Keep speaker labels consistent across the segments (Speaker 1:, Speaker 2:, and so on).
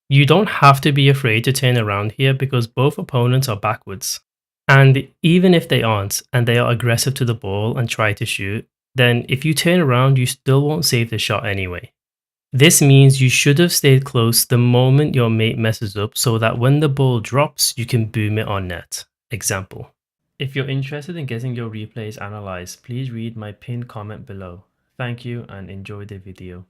Speaker 1: You don't have to be afraid to turn around here because both opponents are backwards. And even if they aren't, and they are aggressive to the ball and try to shoot, then if you turn around, you still won't save the shot anyway. This means you should have stayed close the moment your mate messes up so that when the ball drops, you can boom it on net. Example. If you're interested in getting your replays analyzed, please read my pinned comment below. Thank you and enjoy the video.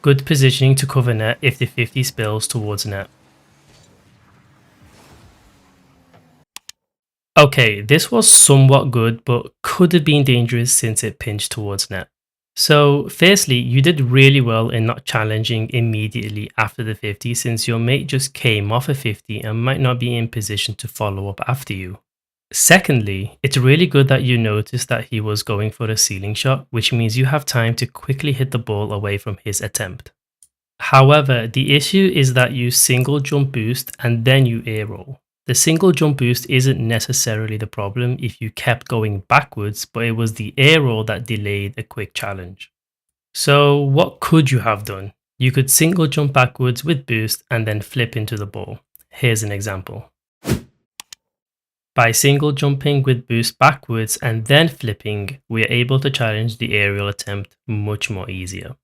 Speaker 1: Good positioning to cover net if the 50 spills towards net. Okay, this was somewhat good, but could have been dangerous since it pinched towards net. So, firstly, you did really well in not challenging immediately after the 50 since your mate just came off a 50 and might not be in position to follow up after you. Secondly, it's really good that you noticed that he was going for a ceiling shot, which means you have time to quickly hit the ball away from his attempt. However, the issue is that you single jump boost and then you air roll. The single jump boost isn't necessarily the problem if you kept going backwards, but it was the air roll that delayed a quick challenge. So what could you have done? You could single jump backwards with boost and then flip into the ball. Here's an example. By single jumping with boost backwards and then flipping, we are able to challenge the aerial attempt much more easier.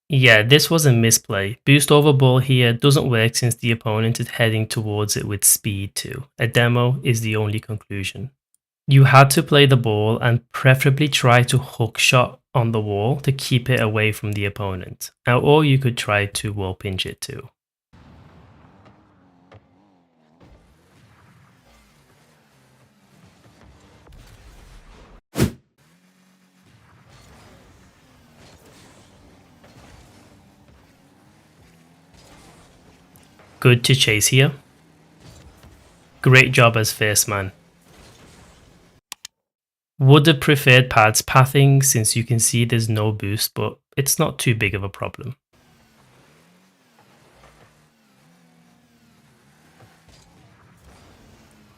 Speaker 1: Yeah, this was a misplay. Boost over ball here doesn't work since the opponent is heading towards it with speed too. A demo is the only conclusion. You had to play the ball and preferably try to hook shot on the wall to keep it away from the opponent. Or you could try to wall pinch it too. Good to chase here. Great job as first man. Would have preferred pads pathing since you can see there's no boost, but it's not too big of a problem.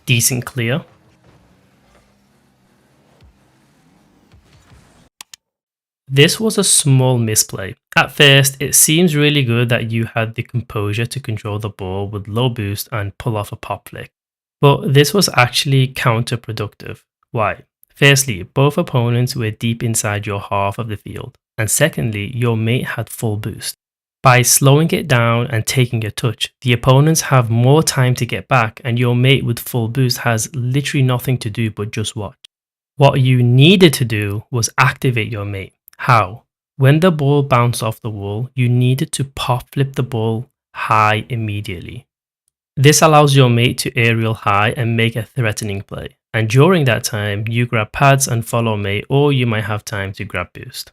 Speaker 1: Decent clear. This was a small misplay. At first, it seems really good that you had the composure to control the ball with low boost and pull off a pop flick. But this was actually counterproductive. Why? Firstly, both opponents were deep inside your half of the field. And secondly, your mate had full boost. By slowing it down and taking a touch, the opponents have more time to get back and your mate with full boost has literally nothing to do but just watch. What you needed to do was activate your mate. How? When the ball bounced off the wall, you needed to pop flip the ball high immediately. This allows your mate to aerial high and make a threatening play. And during that time, you grab pads and follow mate, or you might have time to grab boost.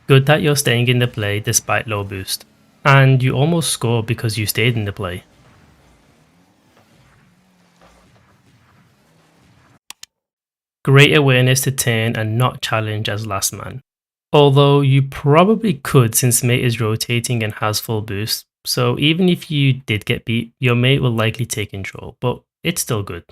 Speaker 1: Good that you're staying in the play despite low boost. And you almost score because you stayed in the play. Great awareness to turn and not challenge as last man. Although you probably could since mate is rotating and has full boost, so even if you did get beat, your mate will likely take control, but it's still good.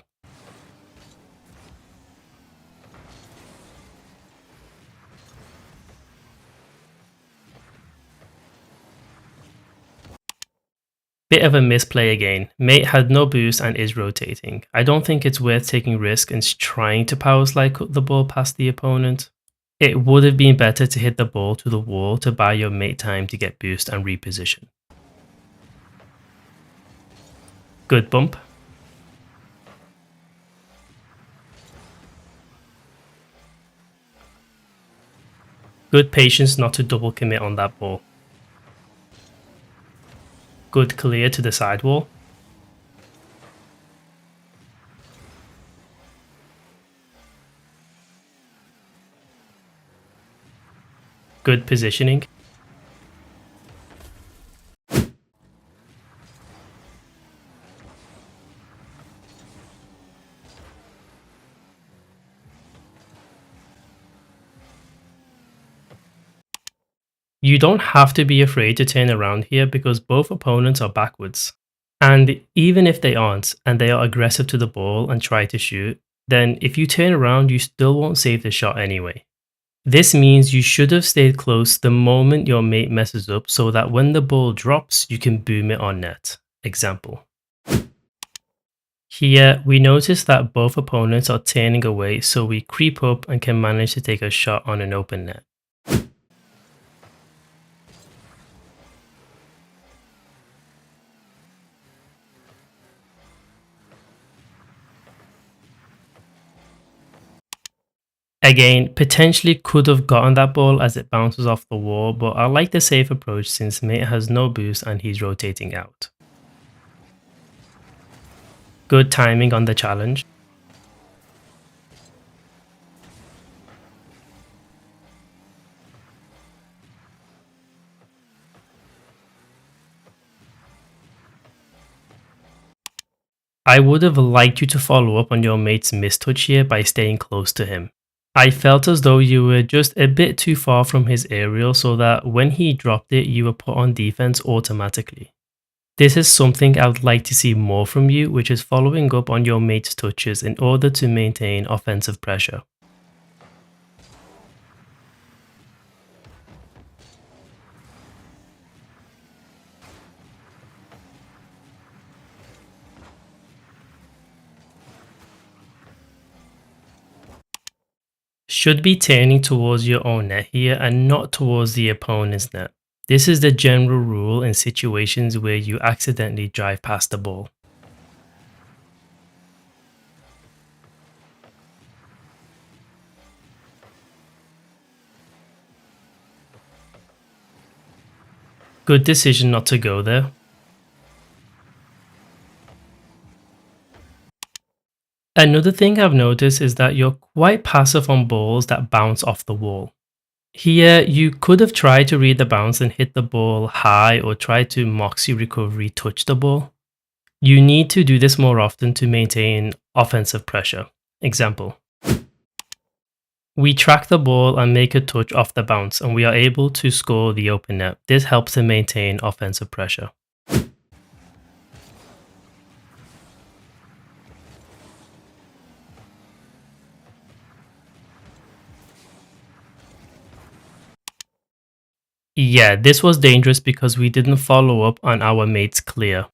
Speaker 1: Bit of a misplay again. Mate had no boost and is rotating. I don't think it's worth taking risk and trying to power slide cut the ball past the opponent. It would have been better to hit the ball to the wall to buy your mate time to get boost and reposition. Good bump. Good patience not to double commit on that ball. Good clear to the sidewall. Good positioning. You don't have to be afraid to turn around here because both opponents are backwards. And even if they aren't, and they are aggressive to the ball and try to shoot, then if you turn around, you still won't save the shot anyway. This means you should have stayed close the moment your mate messes up so that when the ball drops, you can boom it on net. Example. Here, we notice that both opponents are turning away, so we creep up and can manage to take a shot on an open net. Again, potentially could have gotten that ball as it bounces off the wall, but I like the safe approach since mate has no boost and he's rotating out. Good timing on the challenge. I would have liked you to follow up on your mate's mistouch here by staying close to him. I felt as though you were just a bit too far from his aerial so that when he dropped it, you were put on defense automatically. This is something I would like to see more from you, which is following up on your mate's touches in order to maintain offensive pressure. Should be turning towards your own net here and not towards the opponent's net. This is the general rule in situations where you accidentally drive past the ball. Good decision not to go there. Another thing I've noticed is that you're quite passive on balls that bounce off the wall. Here, you could have tried to read the bounce and hit the ball high or try to moxie recovery touch the ball. You need to do this more often to maintain offensive pressure. Example. We track the ball and make a touch off the bounce and we are able to score the open net. This helps to maintain offensive pressure. Yeah, this was dangerous because we didn't follow up on our mate's clear.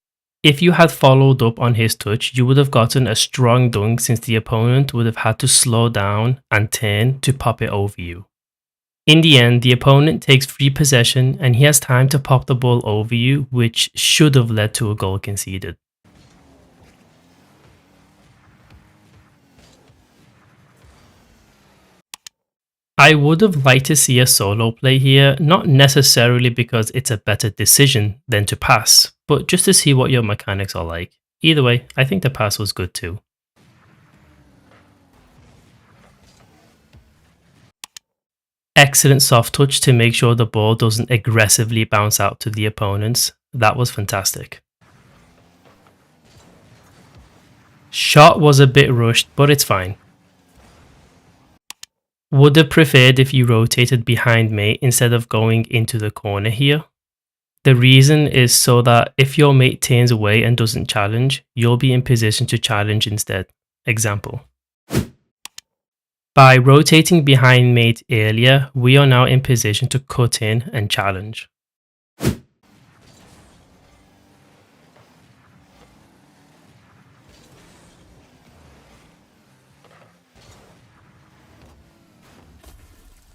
Speaker 1: If you had followed up on his touch, you would have gotten a strong dunk since the opponent would have had to slow down and turn to pop it over you. In the end, the opponent takes free possession and he has time to pop the ball over you, which should have led to a goal conceded. I would have liked to see a solo play here, not necessarily because it's a better decision than to pass, but just to see what your mechanics are like. Either way, I think the pass was good too. Excellent soft touch to make sure the ball doesn't aggressively bounce out to the opponents. That was fantastic. Shot was a bit rushed, but it's fine. Would have preferred if you rotated behind mate instead of going into the corner here. The reason is so that if your mate turns away and doesn't challenge, you'll be in position to challenge instead. Example. By rotating behind mate earlier, we are now in position to cut in and challenge.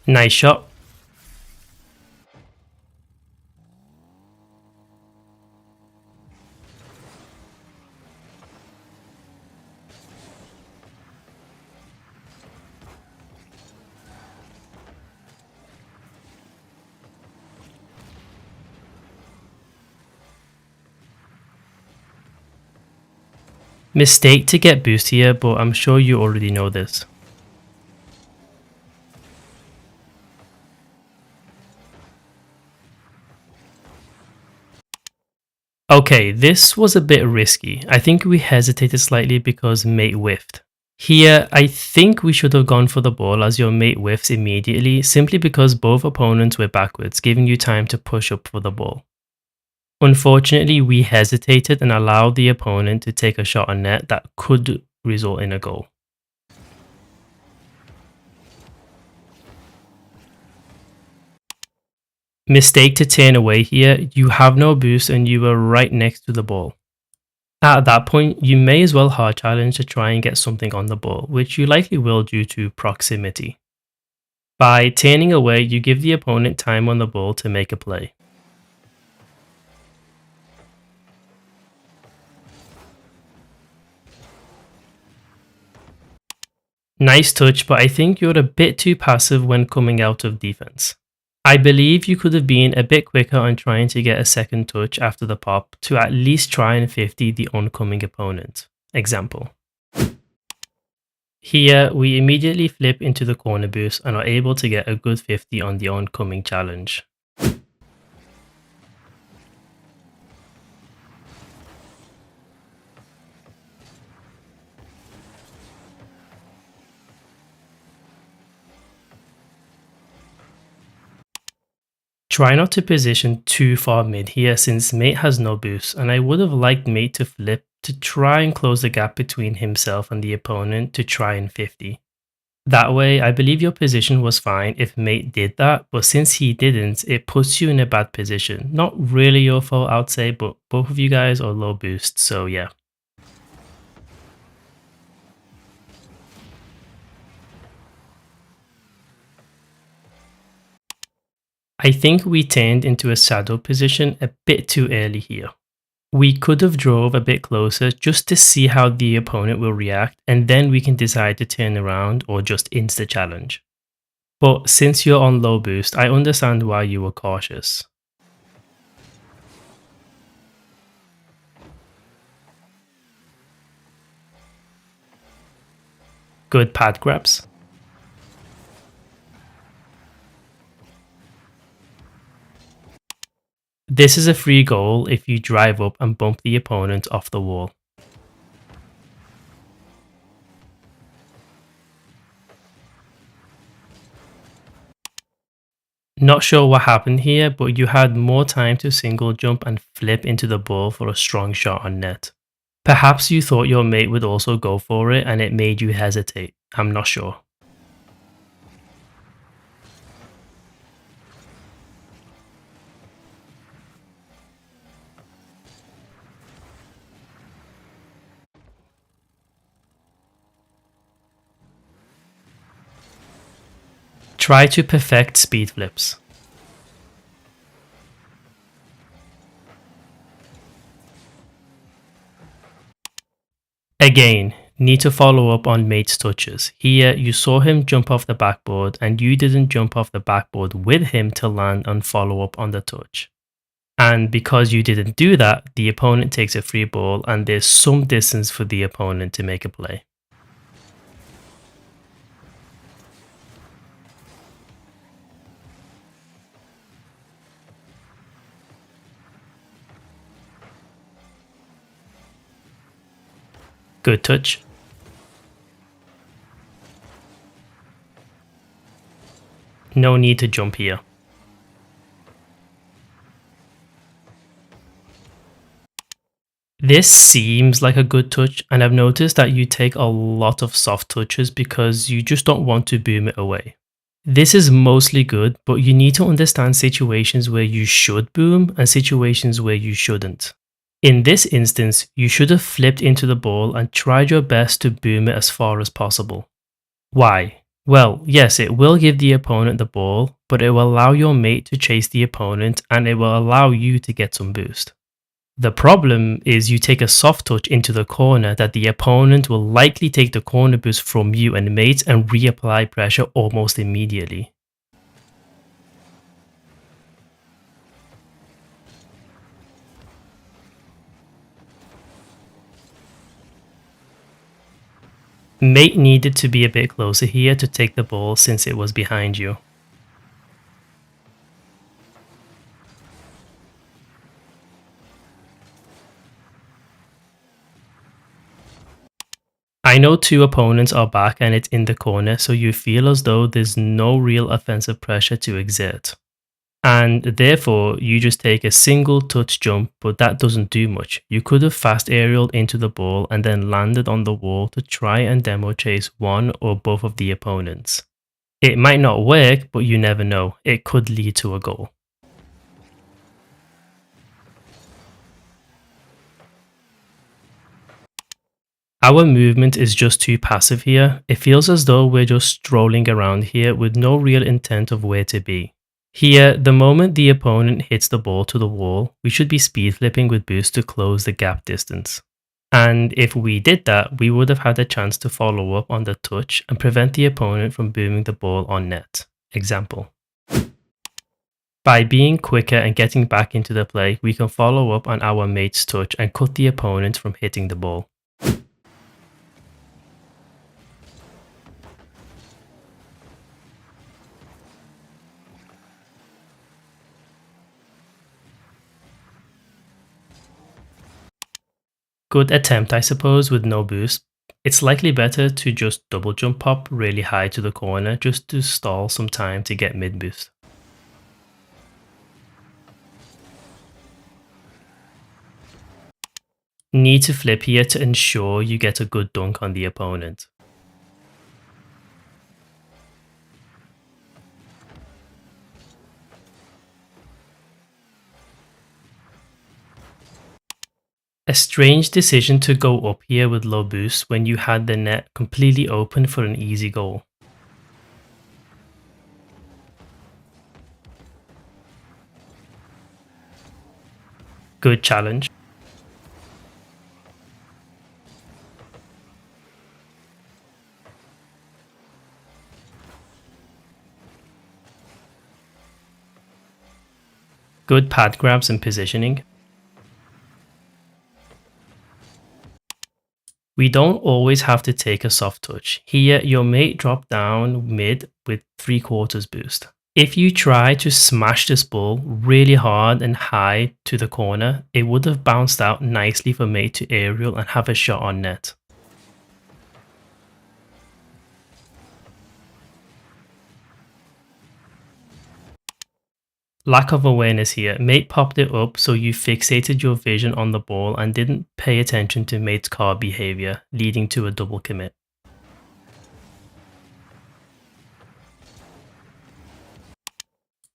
Speaker 1: Nice shot. Mistake to get boost here, but I'm sure you already know this. Okay, this was a bit risky. I think we hesitated slightly because mate whiffed. Here, I think we should have gone for the ball as your mate whiffs immediately, simply because both opponents were backwards, giving you time to push up for the ball. Unfortunately, we hesitated and allowed the opponent to take a shot on net that could result in a goal. Mistake to turn away here, you have no boost and you were right next to the ball. At that point, you may as well hard challenge to try and get something on the ball, which you likely will due to proximity. By turning away, you give the opponent time on the ball to make a play. Nice touch, but I think you're a bit too passive when coming out of defense. I believe you could have been a bit quicker on trying to get a second touch after the pop to at least try and 50 the oncoming opponent. Example. Here, we immediately flip into the corner boost and are able to get a good 50 on the oncoming challenge. Try not to position too far mid here since mate has no boost, and I would have liked mate to flip to try and close the gap between himself and the opponent to try and 50. That way, I believe your position was fine if mate did that, but since he didn't, it puts you in a bad position. Not really your fault, I'd say, but both of you guys are low boost, so yeah. I think we turned into a saddle position a bit too early here. We could have drove a bit closer just to see how the opponent will react, and then we can decide to turn around or just insta challenge. But since you're on low boost, I understand why you were cautious. Good pad grabs. This is a free goal if you drive up and bump the opponent off the wall. Not sure what happened here, but you had more time to single jump and flip into the ball for a strong shot on net. Perhaps you thought your mate would also go for it and it made you hesitate. I'm not sure. Try to perfect speed flips. Again, need to follow up on mate's touches. Here, you saw him jump off the backboard and you didn't jump off the backboard with him to land and follow up on the touch. And because you didn't do that, the opponent takes a free ball and there's some distance for the opponent to make a play. Good touch. No need to jump here. This seems like a good touch, and I've noticed that you take a lot of soft touches because you just don't want to boom it away. This is mostly good, but you need to understand situations where you should boom and situations where you shouldn't. In this instance, you should have flipped into the ball and tried your best to boom it as far as possible. Why? Well, yes, it will give the opponent the ball, but it will allow your mate to chase the opponent and it will allow you to get some boost. The problem is you take a soft touch into the corner that the opponent will likely take the corner boost from you and mate and reapply pressure almost immediately. Mate needed to be a bit closer here to take the ball since it was behind you. I know two opponents are back and it's in the corner, so you feel as though there's no real offensive pressure to exert. And therefore, you just take a single touch jump, but that doesn't do much. You could have fast aerialed into the ball and then landed on the wall to try and demo chase one or both of the opponents. It might not work, but you never know. It could lead to a goal. Our movement is just too passive here. It feels as though we're just strolling around here with no real intent of where to be. Here, the moment the opponent hits the ball to the wall, we should be speed flipping with boost to close the gap distance. And if we did that, we would have had a chance to follow up on the touch and prevent the opponent from booming the ball on net. Example. By being quicker and getting back into the play, we can follow up on our mate's touch and cut the opponent from hitting the ball. Good attempt, I suppose, with no boost. It's likely better to just double jump pop really high to the corner just to stall some time to get mid boost. Need to flip here to ensure you get a good dunk on the opponent. A strange decision to go up here with low boost when you had the net completely open for an easy goal. Good challenge. Good pad grabs and positioning. We don't always have to take a soft touch. Here, your mate dropped down mid with 3/4 boost. If you try to smash this ball really hard and high to the corner, it would have bounced out nicely for mate to aerial and have a shot on net. Lack of awareness here. Mate popped it up so you fixated your vision on the ball and didn't pay attention to mate's card behavior, leading to a double commit.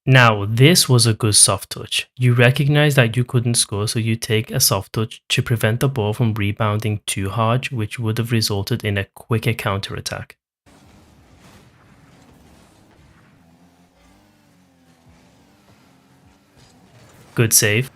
Speaker 1: Now, this was a good soft touch. You recognize that you couldn't score, so you take a soft touch to prevent the ball from rebounding too hard, which would have resulted in a quicker counterattack. Good save.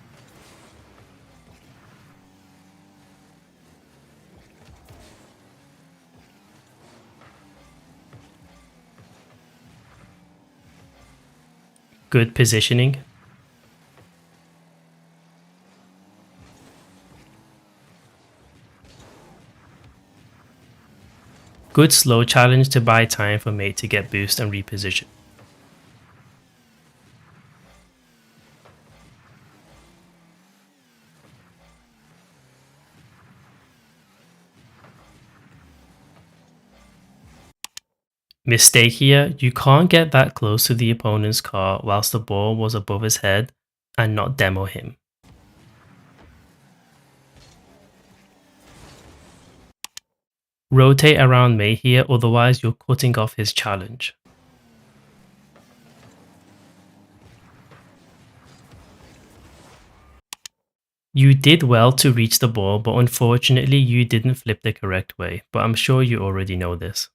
Speaker 1: Good positioning. Good slow challenge to buy time for mate to get boost and reposition. Mistake here, you can't get that close to the opponent's car whilst the ball was above his head and not demo him. Rotate around mate here, otherwise you're cutting off his challenge. You did well to reach the ball, but unfortunately you didn't flip the correct way, but I'm sure you already know this.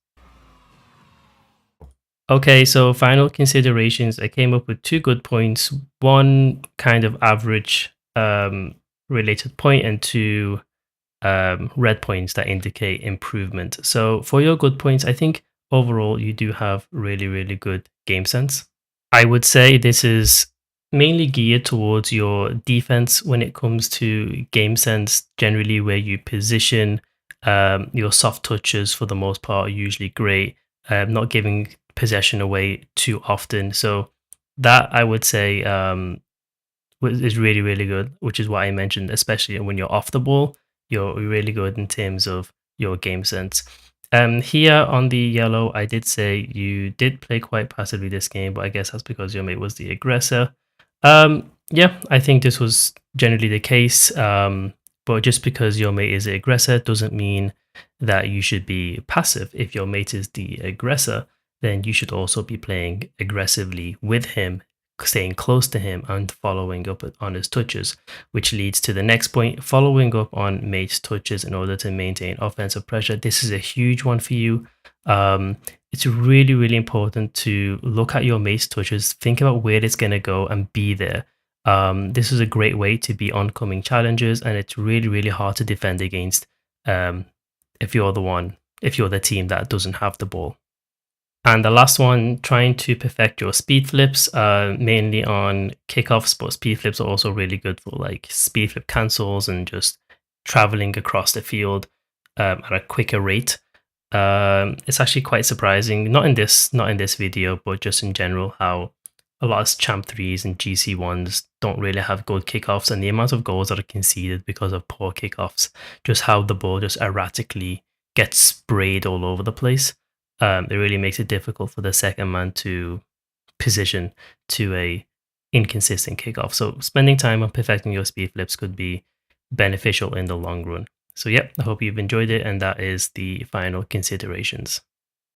Speaker 1: Okay, so final considerations. I came up with two good points, one kind of average related point, and two red points that indicate improvement. So for your good points, I think overall you do have really, really good game sense. I would say this is mainly geared towards your defense when it comes to game sense, generally where you position. Your soft touches for the most part are usually great, not giving possession away too often. So that I would say is really, really good, which is what I mentioned, especially when you're off the ball, you're really good in terms of your game sense. Here on the yellow, I did say you did play quite passively this game, but I guess that's because your mate was the aggressor. Yeah, I think this was generally the case. But just because your mate is the aggressor doesn't mean that you should be passive. If your mate is the aggressor, then you should also be playing aggressively with him, staying close to him, and following up on his touches, which leads to the next point, following up on mate's touches in order to maintain offensive pressure. This is a huge one for you. Um, it's really, really important to look at your mate's touches, think about where it's going to go, and be there. This is a great way to be oncoming challenges, and it's really, really hard to defend against um, if you're the team that doesn't have the ball. And the last one, trying to perfect your speed flips, mainly on kickoffs, but speed flips are also really good for like speed flip cancels and just traveling across the field at a quicker rate. It's actually quite surprising, not in this video, but just in general, how a lot of Champ 3s and GC 1s don't really have good kickoffs, and the amount of goals that are conceded because of poor kickoffs, just how the ball just erratically gets sprayed all over the place. It really makes it difficult for the second man to position to a inconsistent kickoff. So spending time on perfecting your speed flips could be beneficial in the long run. So yeah, I hope you've enjoyed it, and that is the final considerations.